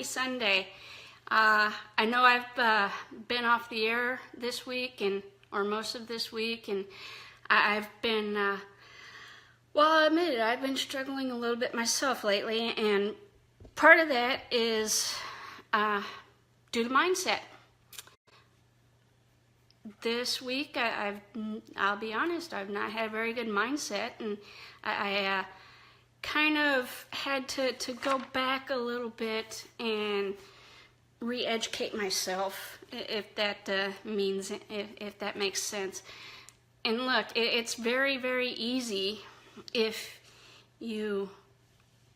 Sunday. I know I've been off the air this week or most of this week, and I've been, well, I'll admit it, I've been struggling a little bit myself lately, and part of that is due to mindset. This week, I'll be honest, I've not had a very good mindset, and I kind of had to go back a little bit and re-educate myself, if that if that makes sense. And look, it's very, very easy if you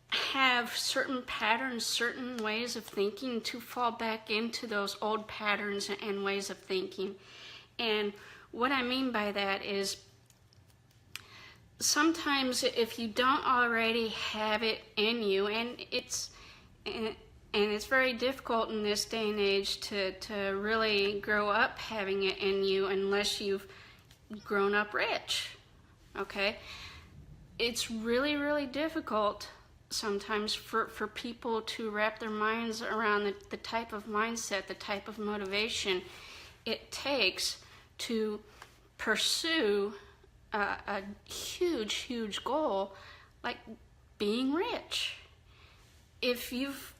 have certain patterns, certain ways of thinking, to fall back into those old patterns and ways of thinking. And what I mean by that is, sometimes if you don't already have it in you, and it's very difficult in this day and age to really grow up having it in you unless you've grown up rich, okay? It's really, really difficult sometimes for people to wrap their minds around the type of mindset, the type of motivation it takes to pursue a huge, huge goal like being rich. If you've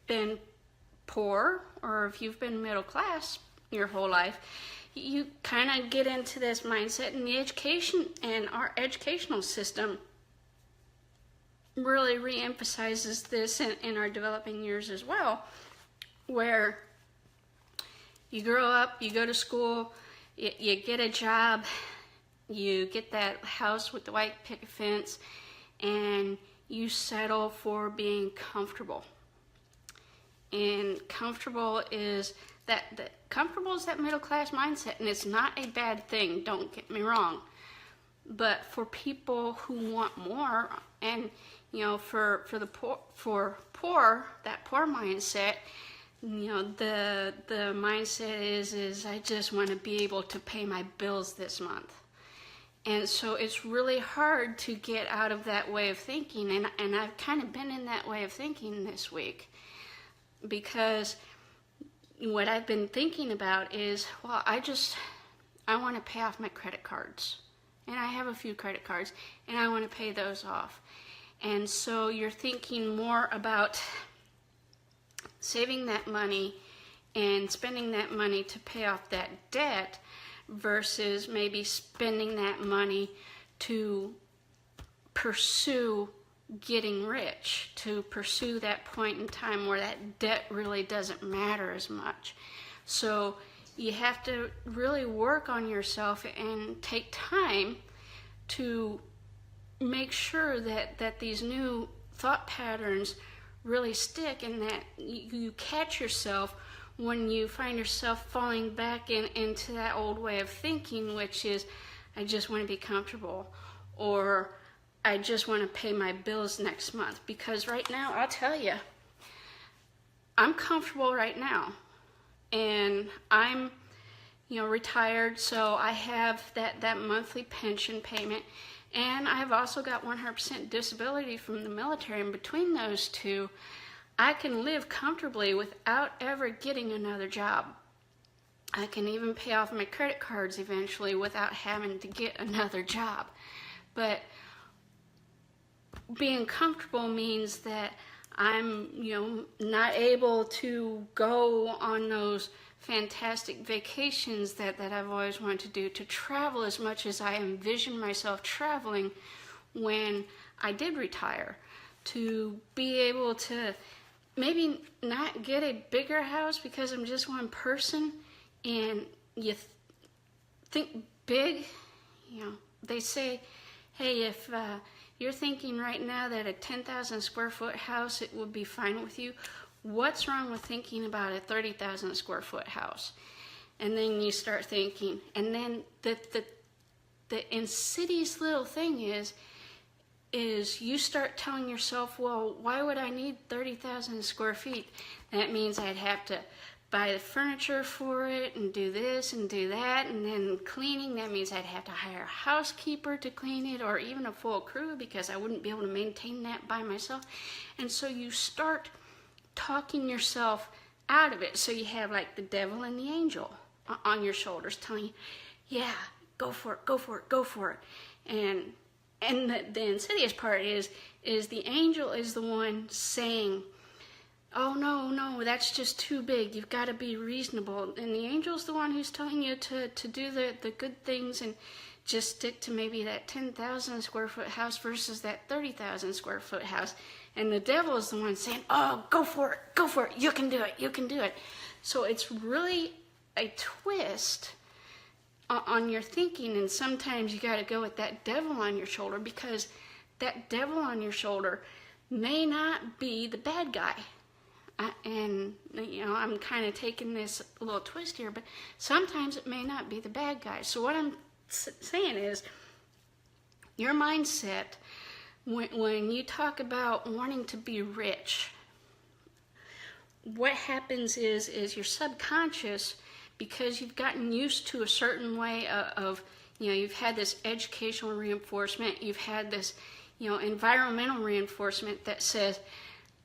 been poor, or if you've been middle class your whole life, you kind of get into this mindset, and the education and our educational system really re-emphasizes this in our developing years as well, where you grow up, you go to school, you get a job, you get that house with the white picket fence, and you settle for being comfortable. And comfortable is that middle class mindset, and it's not a bad thing, don't get me wrong. But for people who want more, and for the poor, that poor mindset, the mindset is I just want to be able to pay my bills this month. And so it's really hard to get out of that way of thinking, and I've kind of been in that way of thinking this week, because what I've been thinking about is, well, I want to pay off my credit cards, and I have a few credit cards, and I want to pay those off. And so you're thinking more about saving that money and spending that money to pay off that debt, versus maybe spending that money to pursue getting rich, to pursue that point in time where that debt really doesn't matter as much. So you have to really work on yourself and take time to make sure that these new thought patterns really stick, and that you catch yourself when you find yourself falling back into that old way of thinking, which is, I just want to be comfortable, or I just want to pay my bills next month. Because right now, I'll tell you, I'm comfortable right now, and I'm retired, so I have that monthly pension payment, and I've also got 100% disability from the military. And between those two, I can live comfortably without ever getting another job. I can even pay off my credit cards eventually without having to get another job. But being comfortable means that I'm, not able to go on those fantastic vacations that I've always wanted to do, to travel as much as I envisioned myself traveling when I did retire, to be able to maybe not get a bigger house because I'm just one person, and you think big. They say, hey, if you're thinking right now that a 10,000 square foot house, it would be fine with you, what's wrong with thinking about a 30,000 square foot house? And then you start thinking, and then the insidious little thing is you start telling yourself, well, why would I need 30,000 square feet? That means I'd have to buy the furniture for it and do this and do that, and then cleaning, that means I'd have to hire a housekeeper to clean it, or even a full crew, because I wouldn't be able to maintain that by myself. And so you start talking yourself out of it. So you have like the devil and the angel on your shoulders telling you, yeah, go for it, go for it, go for it. And the insidious part is the angel is the one saying, oh, no, that's just too big. You've got to be reasonable. And the angel's the one who's telling you to do the good things and just stick to maybe that 10,000 square foot house versus that 30,000 square foot house. And the devil is the one saying, oh, go for it, you can do it, you can do it. So it's really a twist on your thinking, and sometimes you got to go with that devil on your shoulder, because that devil on your shoulder may not be the bad guy. And, I'm kind of taking this a little twist here, but sometimes it may not be the bad guy. So what I'm saying is, your mindset, when you talk about wanting to be rich, what happens is your subconscious, because you've gotten used to a certain way of you've had this educational reinforcement, you've had this, environmental reinforcement that says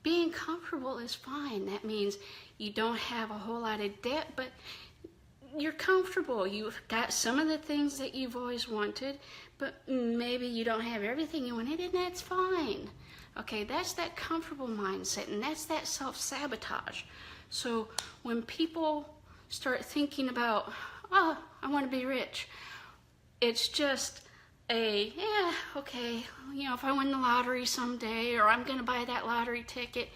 being comfortable is fine. That means you don't have a whole lot of debt, but you're comfortable. You've got some of the things that you've always wanted, but maybe you don't have everything you wanted, and that's fine. Okay, that's that comfortable mindset, and that's that self-sabotage. So when people start thinking about, oh, I want to be rich, it's just okay, if I win the lottery someday, or I'm going to buy that lottery ticket.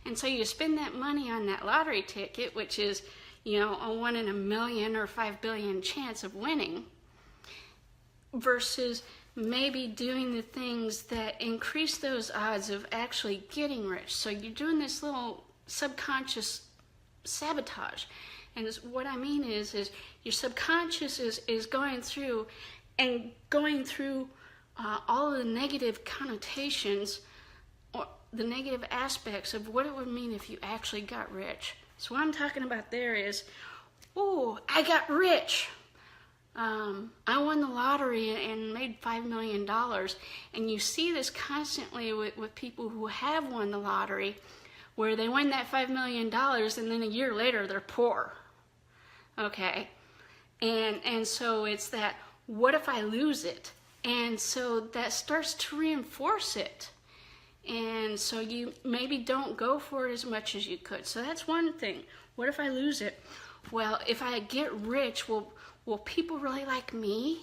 And so you spend that money on that lottery ticket, which is, a 1 in a million or 5 billion chance of winning, versus maybe doing the things that increase those odds of actually getting rich. So you're doing this little subconscious sabotage. And what I mean is your subconscious is going through all of the negative connotations or the negative aspects of what it would mean if you actually got rich. So what I'm talking about there is, oh, I got rich. I won the lottery and made $5 million. And you see this constantly with people who have won the lottery, where they win that $5 million and then a year later they're poor. Okay? And so it's that, what if I lose it? And so that starts to reinforce it. And so you maybe don't go for it as much as you could. So that's one thing. What if I lose it? Well, if I get rich, will people really like me?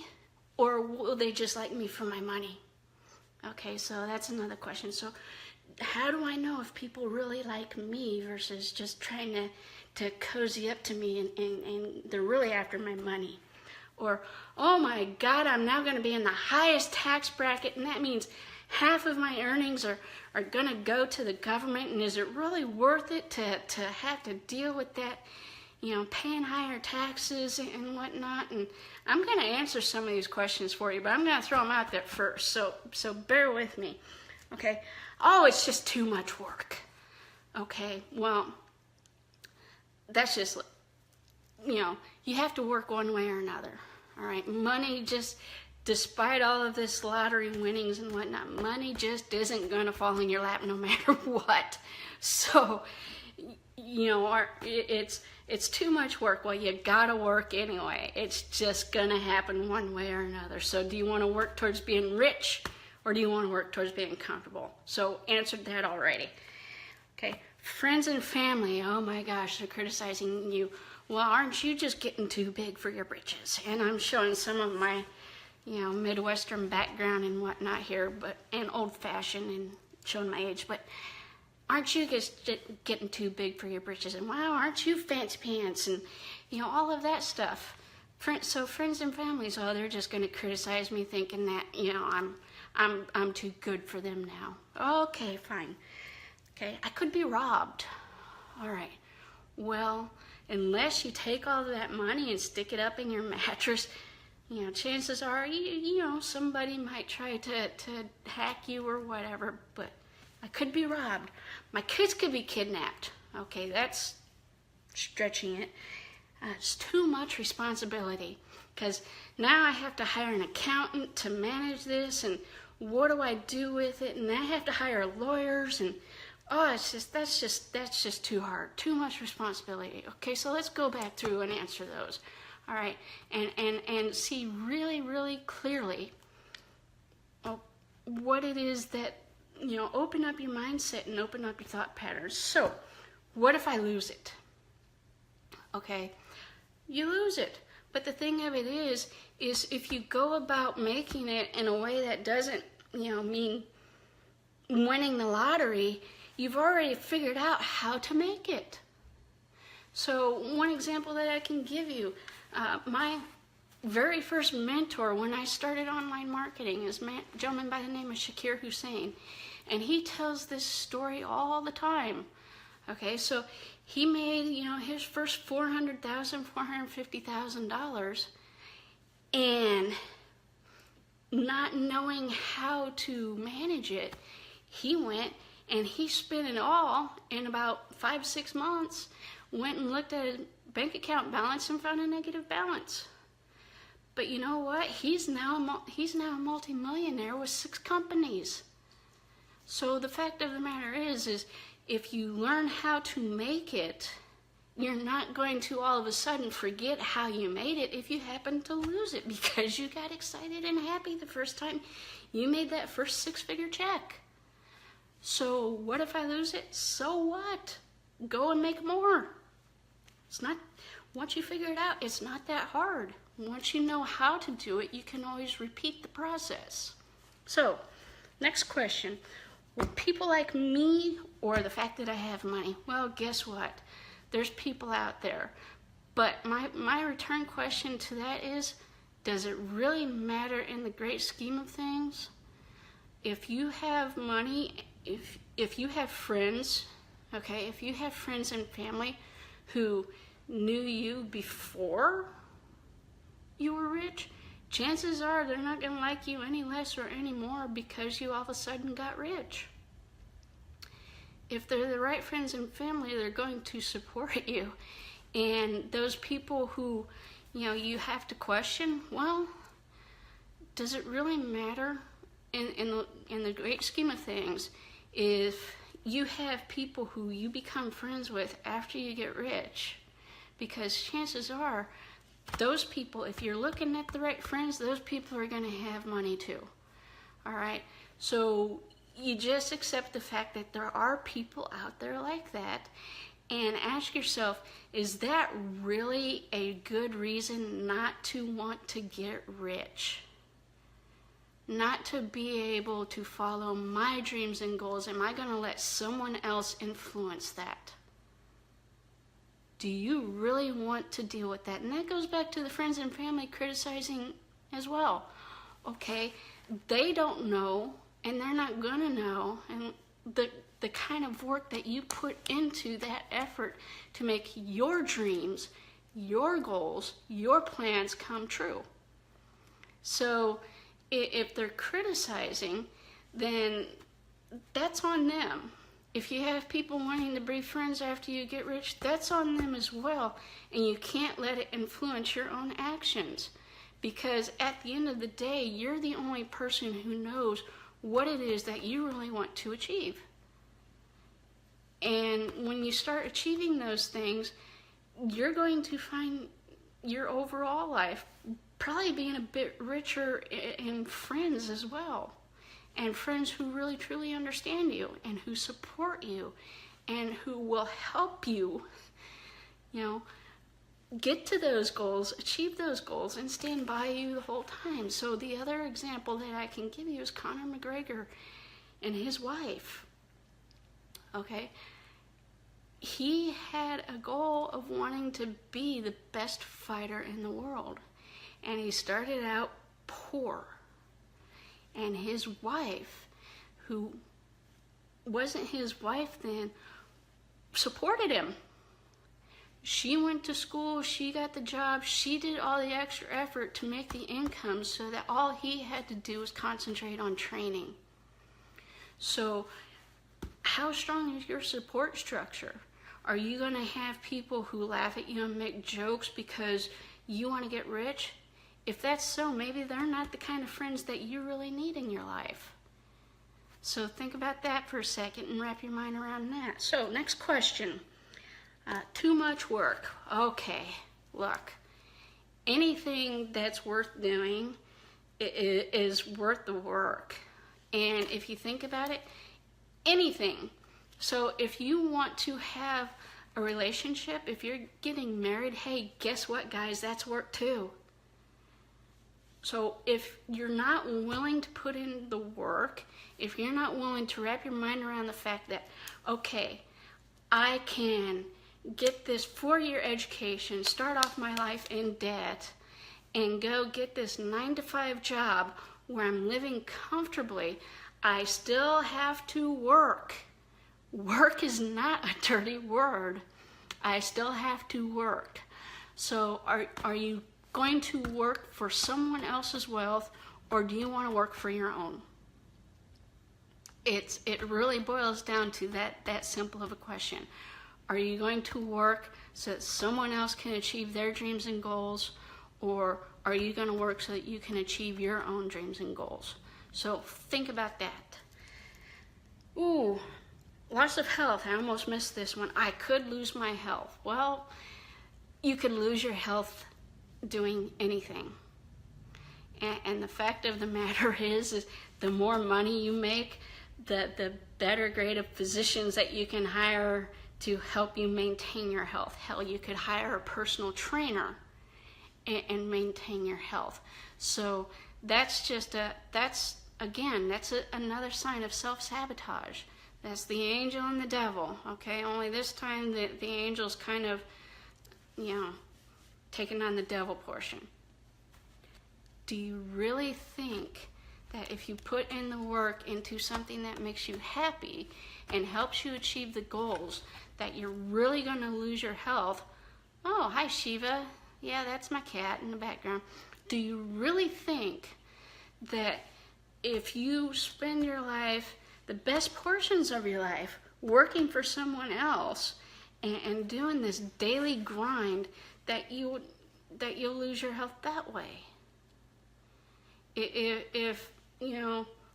Or will they just like me for my money? Okay, so that's another question. So how do I know if people really like me versus just trying to cozy up to me and they're really after my money? Or, oh my God, I'm now going to be in the highest tax bracket, and that means half of my earnings are going to go to the government, and is it really worth it to have to deal with that, paying higher taxes and whatnot? And I'm going to answer some of these questions for you, but I'm going to throw them out there first, so bear with me. Okay, oh, it's just too much work. Okay, well, that's just, you have to work one way or another. All right, money just, despite all of this lottery winnings and whatnot, money just isn't going to fall in your lap no matter what. So, it's too much work. Well, you gotta work anyway. It's just gonna happen one way or another. So do you want to work towards being rich, or do you want to work towards being comfortable? So answered that already. Okay, friends and family, oh my gosh, they're criticizing you. Well, aren't you just getting too big for your britches? And I'm showing some of my, Midwestern background and whatnot here, and old-fashioned, and showing my age, but aren't you just getting too big for your britches? And wow, aren't you fancy pants? And, all of that stuff. So friends and families, they're just going to criticize me, thinking that, I'm too good for them now. Okay, fine. Okay, I could be robbed. All right. Well, unless you take all of that money and stick it up in your mattress, chances are, somebody might try to hack you or whatever, but I could be robbed. My kids could be kidnapped. Okay, that's stretching it. It's too much responsibility, because now I have to hire an accountant to manage this, and what do I do with it? And I have to hire lawyers, and oh, that's just too hard, too much responsibility. Okay, so let's go back through and answer those. All right, and see really, really clearly what it is that, open up your mindset and open up your thought patterns. So, what if I lose it? Okay, you lose it. But the thing of it is if you go about making it in a way that doesn't, mean winning the lottery, you've already figured out how to make it. So one example that I can give you, my very first mentor when I started online marketing is a gentleman by the name of Shakir Hussein. And he tells this story all the time. Okay, so he made, his first $400,000, $450,000, and not knowing how to manage it, he went and he spent it all in about 5-6 months, went and looked at his bank account balance and found a negative balance. But you know what? He's now a multimillionaire with 6 companies. So the fact of the matter is if you learn how to make it, you're not going to all of a sudden forget how you made it if you happen to lose it because you got excited and happy the first time you made that first 6-figure check. So what if I lose it? So what? Go and make more. Once you figure it out, it's not that hard. Once you know how to do it, you can always repeat the process. So, next question. Will people like me or the fact that I have money? Well, guess what? There's people out there. But my return question to that is, does it really matter in the great scheme of things? If you have money, if you have friends, okay, if you have friends and family who knew you before you were rich, chances are they're not going to like you any less or any more because you all of a sudden got rich. If they're the right friends and family, they're going to support you. And those people who, you have to question, well, does it really matter in the great scheme of things if you have people who you become friends with after you get rich? Because chances are, those people, if you're looking at the right friends, those people are going to have money too. All right? So you just accept the fact that there are people out there like that and ask yourself, is that really a good reason not to want to get rich? Not to be able to follow my dreams and goals? Am I going to let someone else influence that? Do you really want to deal with that? And that goes back to the friends and family criticizing as well. Okay, they don't know, and they're not going to know, and the kind of work that you put into that effort to make your dreams, your goals, your plans come true. So if they're criticizing, then that's on them. If you have people wanting to be friends after you get rich, that's on them as well. And you can't let it influence your own actions. Because at the end of the day, you're the only person who knows what it is that you really want to achieve. And when you start achieving those things, you're going to find your overall life probably being a bit richer in friends as well. And friends who really truly understand you and who support you and who will help you, get to those goals, achieve those goals, and stand by you the whole time. So the other example that I can give you is Conor McGregor and his wife. Okay? He had a goal of wanting to be the best fighter in the world. And he started out poor. And his wife, who wasn't his wife then, supported him. She went to school, she got the job, she did all the extra effort to make the income so that all he had to do was concentrate on training. So, how strong is your support structure? Are you going to have people who laugh at you and make jokes because you want to get rich? If that's so, maybe they're not the kind of friends that you really need in your life. So think about that for a second and wrap your mind around that. So next question. Too much work. Okay, look. Anything that's worth doing is worth the work. And if you think about it, anything. So if you want to have a relationship, if you're getting married, hey, guess what, guys? That's work too. So if you're not willing to put in the work, if you're not willing to wrap your mind around the fact that, okay, I can get this 4-year education, start off my life in debt, and go get this 9-to-5 job where I'm living comfortably, I still have to work. Work is not a dirty word. I still have to work. So are you going to work for someone else's wealth, or do you want to work for your own? It really boils down to that simple of a question. Are you going to work so that someone else can achieve their dreams and goals, or are you going to work so that you can achieve your own dreams and goals? So think about that. Ooh, loss of health. I almost missed this one. I could lose my health. Well, you could lose your health doing anything. And the fact of the matter is the more money you make, the better grade of physicians that you can hire to help you maintain your health. Hell, you could hire a personal trainer and maintain your health. So that's another sign of self-sabotage. That's the angel and the devil, okay? Only this time the angel's kind of, taking on the devil portion. Do you really think that if you put in the work into something that makes you happy and helps you achieve the goals, that you're really going to lose your health? Oh, hi Shiva. Yeah, that's my cat in the background. Do you really think that if you spend your life, the best portions of your life, working for someone else and doing this daily grind, that you'll lose your health that way?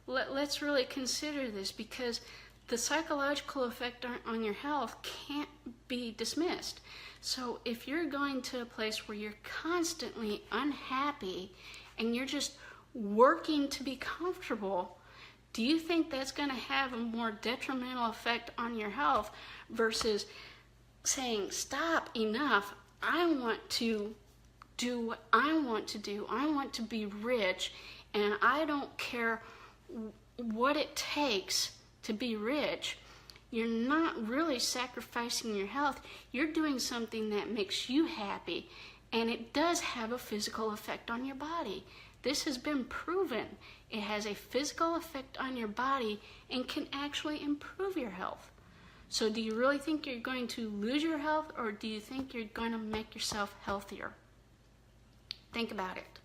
Let's really consider this, because the psychological effect on your health can't be dismissed. So if you're going to a place where you're constantly unhappy and you're just working to be comfortable, do you think that's going to have a more detrimental effect on your health versus saying, stop, enough, I want to do what I want to do, I want to be rich, and I don't care what it takes to be rich? You're not really sacrificing your health. You're doing something that makes you happy, and it does have a physical effect on your body. This has been proven. It has a physical effect on your body and can actually improve your health. So do you really think you're going to lose your health, or do you think you're going to make yourself healthier? Think about it.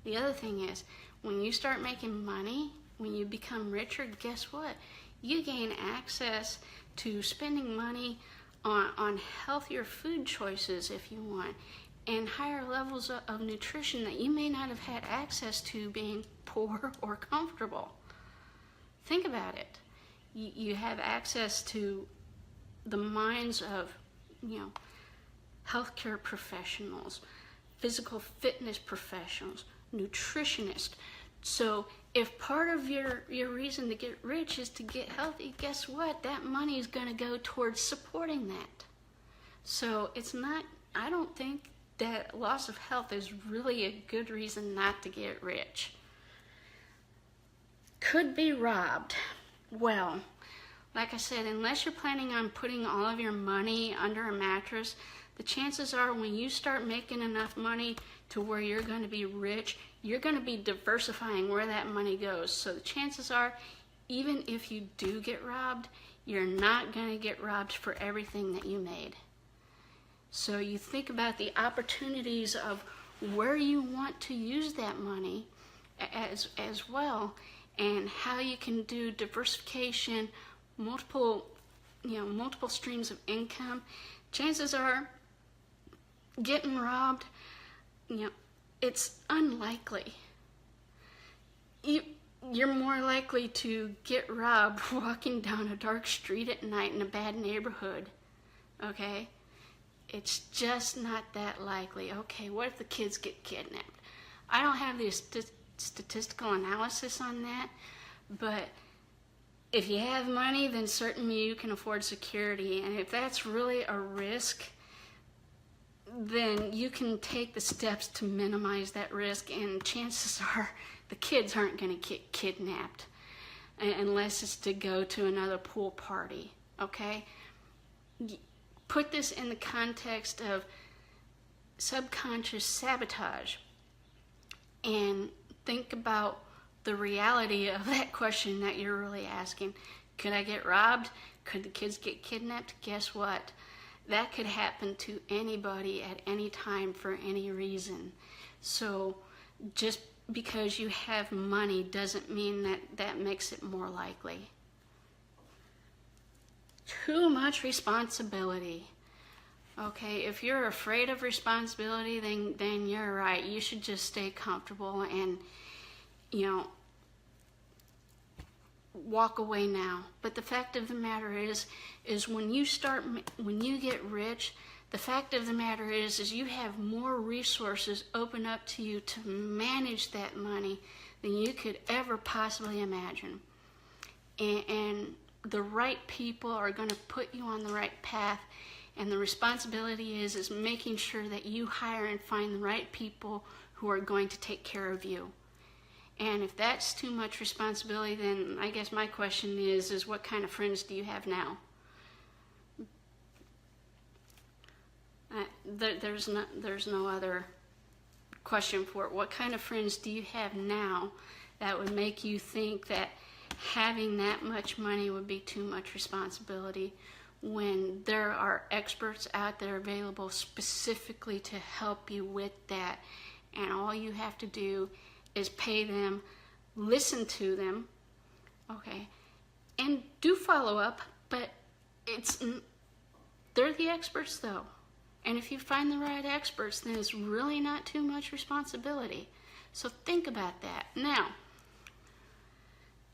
The other thing is, when you start making money, when you become richer, guess what? You gain access to spending money on healthier food choices if you want, and higher levels of nutrition that you may not have had access to being poor or comfortable. Think about it. You have access to the minds of, healthcare professionals, physical fitness professionals, nutritionists. So if part of your reason to get rich is to get healthy, guess what? That money is going to go towards supporting that. So I don't think that loss of health is really a good reason not to get rich. Could be robbed. Well, like I said, unless you're planning on putting all of your money under a mattress, the chances are when you start making enough money to where you're going to be rich, you're going to be diversifying where that money goes. So the chances are, even if you do get robbed, you're not going to get robbed for everything that you made. So you think about the opportunities of where you want to use that money as well, and how you can do diversification, multiple streams of income. Chances are, getting robbed, it's unlikely. you're more likely to get robbed walking down a dark street at night in a bad neighborhood, okay? It's just not that likely. Okay, what if the kids get kidnapped? I don't have the statistical analysis on that, but if you have money, then certainly you can afford security. And if that's really a risk, then you can take the steps to minimize that risk, and chances are the kids aren't going to get kidnapped unless it's to go to another pool party, okay? Put this in the context of subconscious sabotage and think about the reality of that question that you're really asking. Could I get robbed? Could the kids get kidnapped? Guess what? That could happen to anybody at any time for any reason. So just because you have money doesn't mean that makes it more likely. Too much responsibility. Okay, if you're afraid of responsibility, then you're right. You should just stay comfortable and, walk away now. But the fact of the matter is when you get rich, the fact of the matter is you have more resources open up to you to manage that money than you could ever possibly imagine. And the right people are going to put you on the right path. And the responsibility is making sure that you hire and find the right people who are going to take care of you. And if that's too much responsibility, then I guess my question is what kind of friends do you have now? There's no other question for it. What kind of friends do you have now that would make you think that having that much money would be too much responsibility, when there are experts out there available specifically to help you with that, and all you have to do is pay them, listen to them, okay, and do follow up, but they're the experts though. And if you find the right experts, then it's really not too much responsibility. So think about that. Now,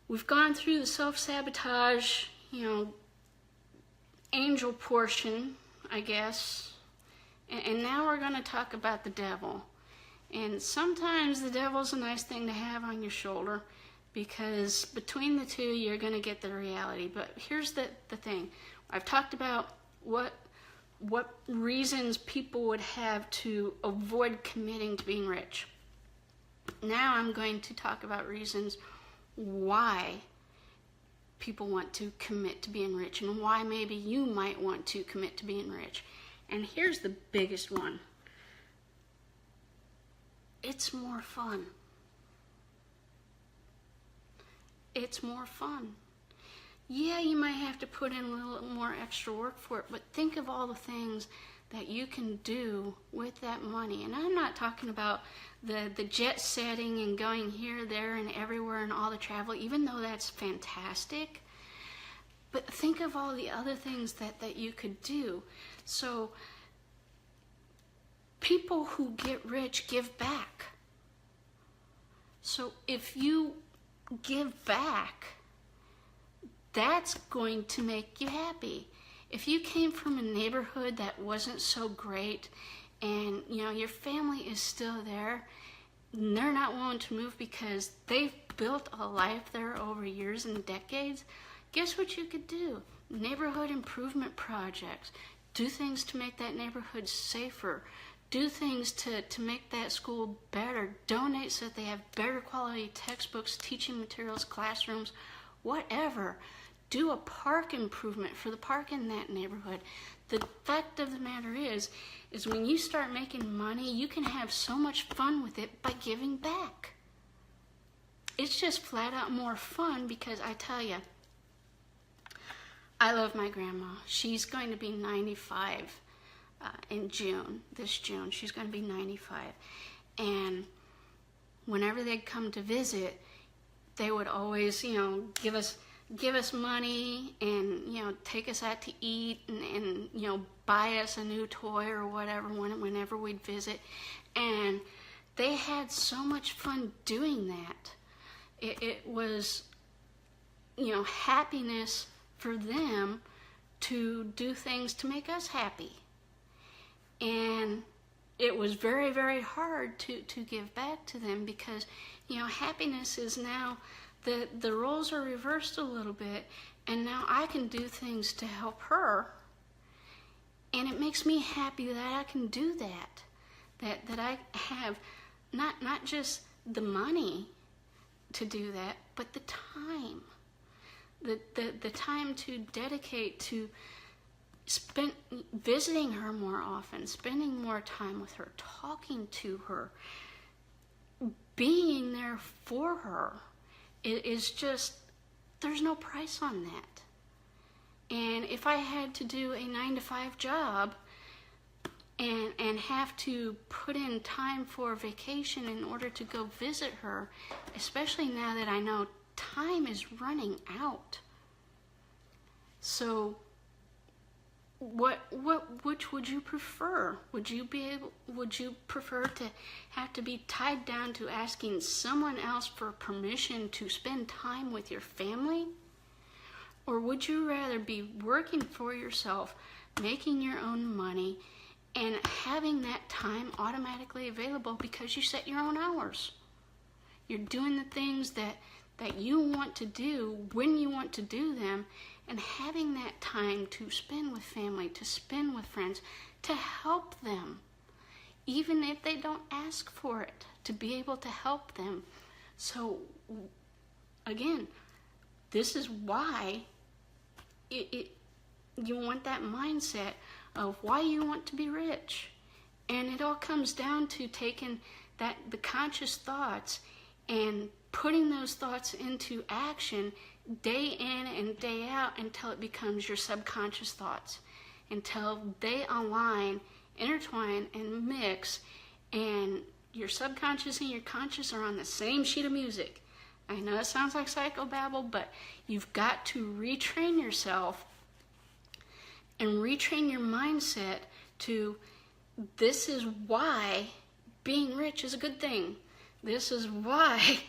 we've gone through the self-sabotage, angel portion, I guess, and now we're going to talk about the devil. And sometimes the devil's a nice thing to have on your shoulder, because between the two you're going to get the reality. But here's the thing. I've talked about what reasons people would have to avoid committing to being rich. Now I'm going to talk about reasons why people want to commit to being rich, and why maybe you might want to commit to being rich. And here's the biggest one. It's more fun. It's more fun. Yeah, you might have to put in a little more extra work for it, but think of all the things that you can do with that money. And I'm not talking about the jet setting and going here, there, and everywhere and all the travel, even though that's fantastic. But think of all the other things that you could do. So people who get rich give back. So if you give back, that's going to make you happy. If you came from a neighborhood that wasn't so great, and your family is still there, and they're not willing to move because they've built a life there over years and decades, guess what you could do? Neighborhood improvement projects. Do things to make that neighborhood safer. Do things to make that school better. Donate so that they have better quality textbooks, teaching materials, classrooms, whatever. Do a park improvement for the park in that neighborhood. The fact of the matter is when you start making money, you can have so much fun with it by giving back. It's just flat out more fun, because I tell you, I love my grandma. She's going to be 95 in June, this June. She's going to be 95. And whenever they'd come to visit, they would always, give us money and, take us out to eat and buy us a new toy or whatever whenever we'd visit. And they had so much fun doing that. It was, happiness for them to do things to make us happy. And it was very, very hard to give back to them because, happiness is now, the roles are reversed a little bit, and now I can do things to help her. And it makes me happy that I can do that. That I have not just the money to do that, but the time. The time to dedicate to visiting her more often, spending more time with her, talking to her, being there for her. It is just, there's no price on that. And if I had to do a 9-to-5 job and have to put in time for vacation in order to go visit her, especially now that I know time is running out. So which would you prefer? Would you prefer to have to be tied down to asking someone else for permission to spend time with your family? Or would you rather be working for yourself, making your own money, and having that time automatically available because you set your own hours? You're doing the things that you want to do when you want to do them, and having that time to spend with family, to spend with friends, to help them, even if they don't ask for it, to be able to help them. So, again, this is why you want that mindset of why you want to be rich. And it all comes down to taking the conscious thoughts and putting those thoughts into action day in and day out until it becomes your subconscious thoughts, until they align, intertwine, and mix, and your subconscious and your conscious are on the same sheet of music. I know it sounds like psychobabble, but you've got to retrain yourself and retrain your mindset to, this is why being rich is a good thing. This is why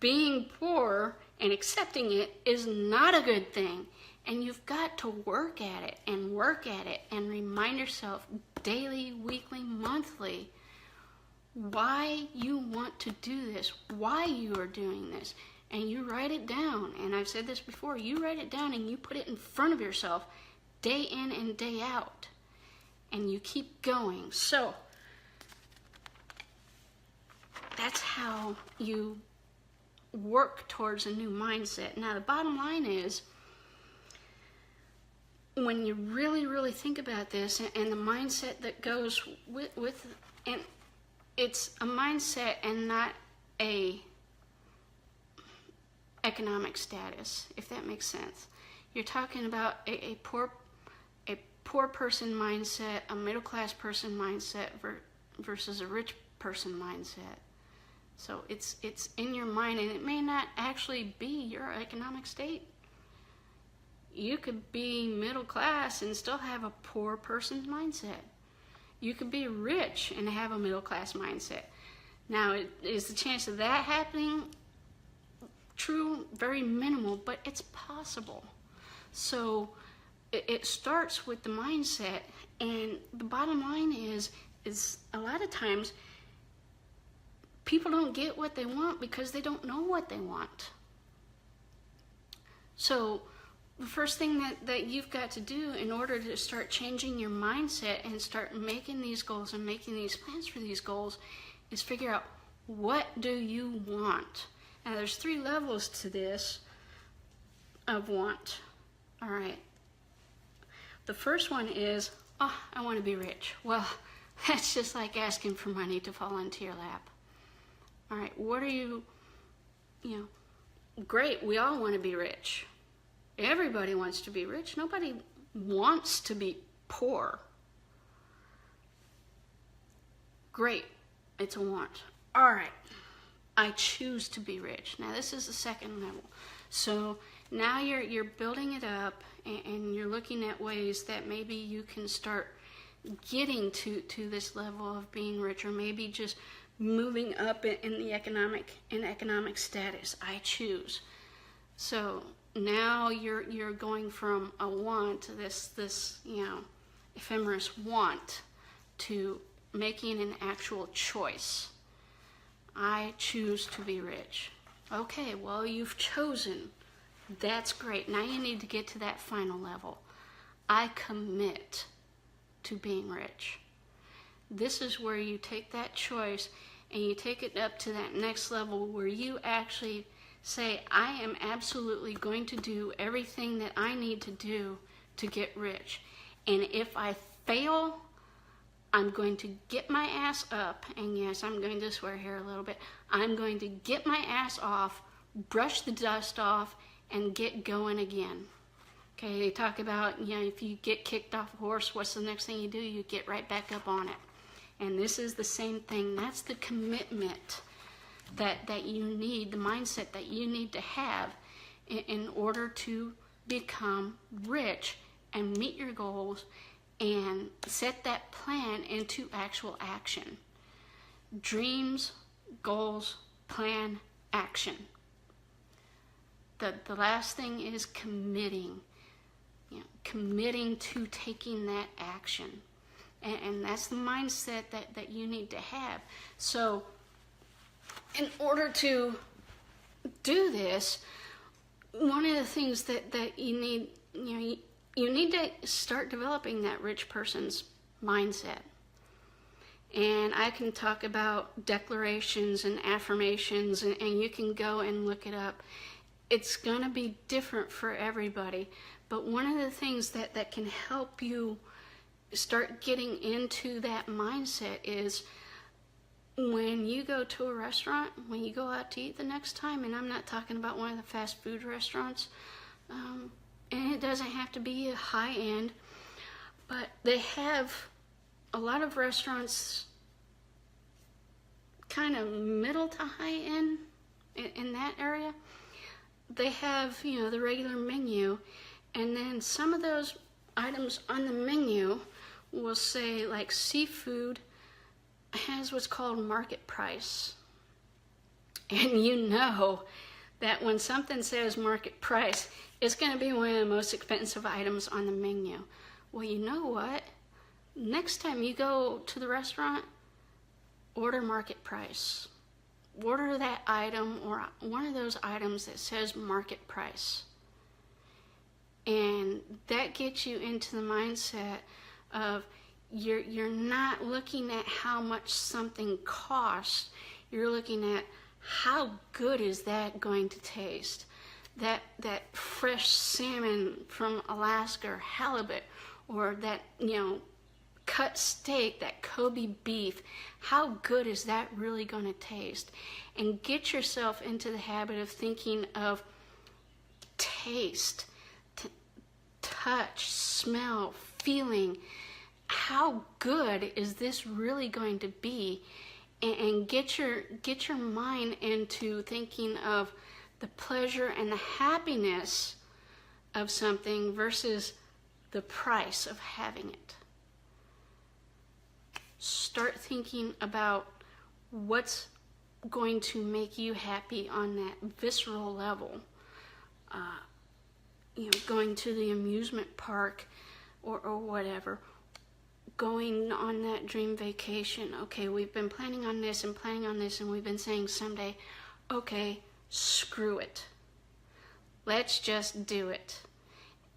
being poor and accepting it is not a good thing. And you've got to work at it and remind yourself daily, weekly, monthly why you want to do this, why you are doing this. And you write it down. And I've said this before, you write it down and you put it in front of yourself day in and day out. And you keep going. So that's how you work towards a new mindset. Now, the bottom line is, when you really, really think about this and the mindset that goes with and it's a mindset and not a economic status, if that makes sense. You're talking about a poor person mindset, a middle class person mindset versus a rich person mindset. So it's in your mind, and it may not actually be your economic state. You could be middle class and still have a poor person's mindset. You could be rich and have a middle class mindset. Now, is the chance of that happening true? Very minimal, but it's possible. So it starts with the mindset, and the bottom line is a lot of times people don't get what they want because they don't know what they want. So the first thing that you've got to do in order to start changing your mindset and start making these goals and making these plans for these goals is figure out, what do you want? Now, there's 3 levels to this of want. All right. The first one is, I want to be rich. Well, that's just like asking for money to fall into your lap. All right, what are you great, we all want to be rich. Everybody wants to be rich. Nobody wants to be poor. Great, it's a want. All right, I choose to be rich. Now, this is the second level. So now you're building it up, and you're looking at ways that maybe you can start getting to this level of being rich, or maybe just moving up in the economic status. I choose. So now you're going from a want, this ephemeris want, to making an actual choice. I choose to be rich. Okay, well, you've chosen. That's great. Now you need to get to that final level. I commit to being rich. This is where you take that choice and you take it up to that next level where you actually say, I am absolutely going to do everything that I need to do to get rich. And if I fail, I'm going to get my ass up. And yes, I'm going to swear here a little bit. I'm going to get my ass off, brush the dust off, and get going again. Okay, they talk about, if you get kicked off a horse, what's the next thing you do? You get right back up on it. And this is the same thing. That's the commitment that you need, the mindset that you need to have in order to become rich and meet your goals and set that plan into actual action. Dreams, goals, plan, action. The last thing is committing. Committing to taking that action. And that's the mindset that you need to have. So in order to do this, one of the things that you need, you need to start developing that rich person's mindset. And I can talk about declarations and affirmations, and you can go and look it up. It's going to be different for everybody. But one of the things that can help you start getting into that mindset is when you go to a restaurant, when you go out to eat the next time, and I'm not talking about one of the fast food restaurants, and it doesn't have to be a high end, but they have a lot of restaurants kind of middle to high end in that area. They have, the regular menu, and then some of those items on the menu will say, like, seafood has what's called market price. And you know that when something says market price, it's going to be one of the most expensive items on the menu. Well, you know what? Next time you go to the restaurant, order market price. Order that item or one of those items that says market price. And that gets you into the mindset of you're not looking at how much something costs. You're looking at how good is that going to taste. That fresh salmon from Alaska or halibut, or that cut steak, that Kobe beef, how good is that really going to taste? And get yourself into the habit of thinking of taste, touch, smell, feeling. How good is this really going to be? And get your mind into thinking of the pleasure and the happiness of something versus the price of having it. Start thinking about what's going to make you happy on that visceral level. Going to the amusement park or whatever. Going on that dream vacation. Okay, we've been planning on this, and we've been saying someday, okay, screw it. Let's just do it.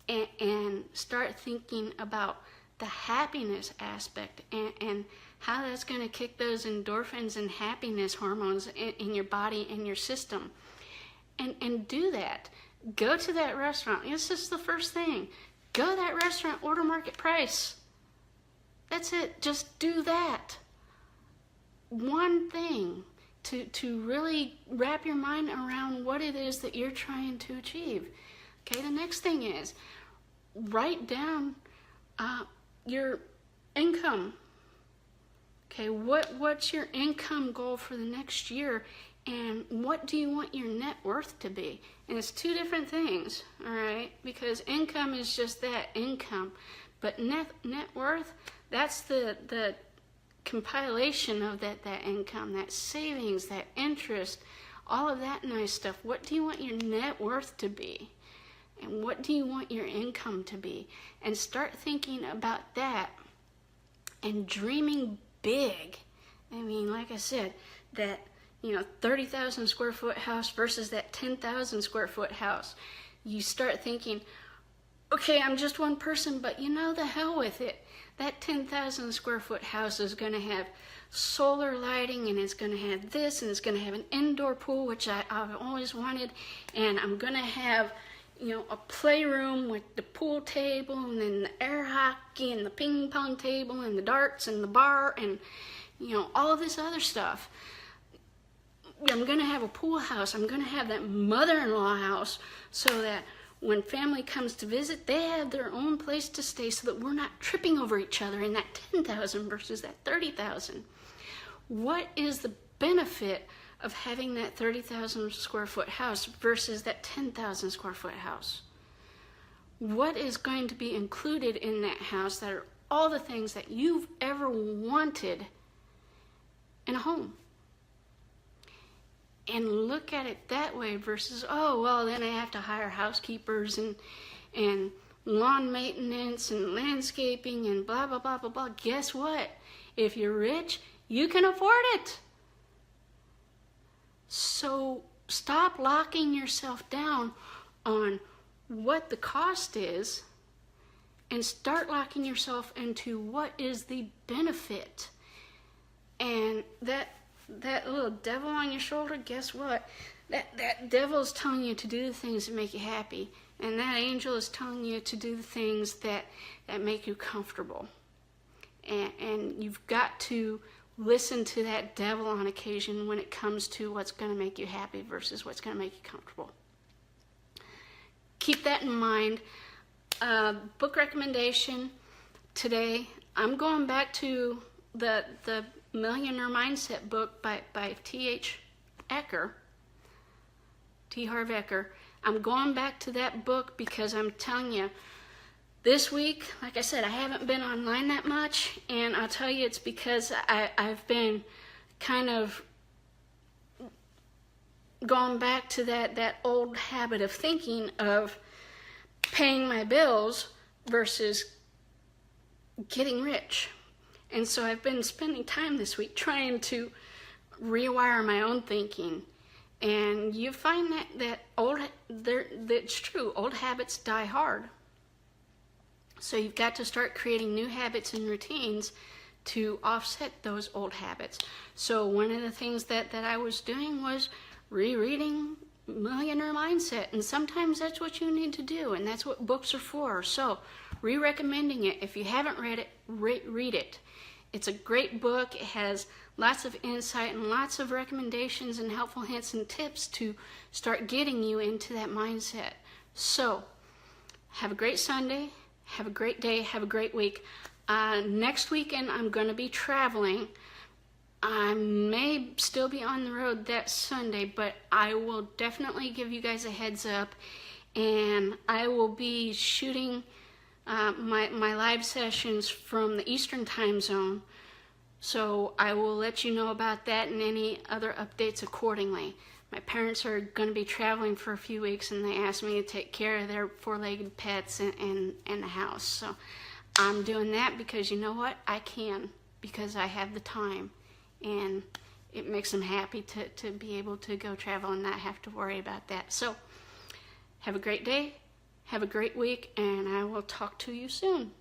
And start thinking about the happiness aspect and how that's going to kick those endorphins and happiness hormones in your body and your system. And do that. Go to that restaurant. This is the first thing. Go to that restaurant, order market price. That's it. Just do that. One thing to really wrap your mind around what it is that you're trying to achieve. Okay, the next thing is write down your income. Okay, what's your income goal for the next year, and what do you want your net worth to be? And it's two different things, all right? Because income is just that, income. But net worth, that's the compilation of that income, that savings, that interest, all of that nice stuff. What do you want your net worth to be? And what do you want your income to be? And start thinking about that and dreaming big. I mean, like I said, that 30,000 square foot house versus that 10,000 square foot house. You start thinking, okay, I'm just one person, but the hell with it. That 10,000 square foot house is going to have solar lighting, and it's going to have this, and it's going to have an indoor pool, which I've always wanted, and I'm going to have a playroom with the pool table, and then the air hockey, and the ping pong table, and the darts, and the bar, and all of this other stuff. I'm going to have a pool house. I'm going to have that mother-in-law house, so that when family comes to visit, they have their own place to stay, so that we're not tripping over each other in that 10,000 versus that 30,000. What is the benefit of having that 30,000 square foot house versus that 10,000 square foot house? What is going to be included in that house that are all the things that you've ever wanted in a home? And look at it that way versus, oh, well, then I have to hire housekeepers and lawn maintenance and landscaping and blah, blah, blah, blah, blah. Guess what? If you're rich, you can afford it. So stop locking yourself down on what the cost is and start locking yourself into what is the benefit. And that little devil on your shoulder, guess what? That devil is telling you to do the things that make you happy. And that angel is telling you to do the things that make you comfortable. And you've got to listen to that devil on occasion when it comes to what's going to make you happy versus what's going to make you comfortable. Keep that in mind. Book recommendation today. I'm going back to the Millionaire Mindset book by T. Harv Eker. I'm going back to that book because I'm telling you, this week, like I said, I haven't been online that much, and I'll tell you it's because I've been kind of going back to that old habit of thinking of paying my bills versus getting rich. And so I've been spending time this week trying to rewire my own thinking. And you find that's true. Old habits die hard. So you've got to start creating new habits and routines to offset those old habits. So one of the things that I was doing was rereading Millionaire Mindset. And sometimes that's what you need to do. And that's what books are for. So re-recommending it. If you haven't read it, read it. It's a great book. It has lots of insight and lots of recommendations and helpful hints and tips to start getting you into that mindset. So, have a great Sunday. Have a great day. Have a great week. Next weekend, I'm going to be traveling. I may still be on the road that Sunday, but I will definitely give you guys a heads up. And I will be shooting my live sessions from the Eastern time zone, so I will let you know about that and any other updates accordingly. My parents are going to be traveling for a few weeks, and they asked me to take care of their four-legged pets and the house. So I'm doing that because you know what? I can, because I have the time, and it makes them happy to be able to go travel and not have to worry about that. So have a great day. Have a great week, and I will talk to you soon.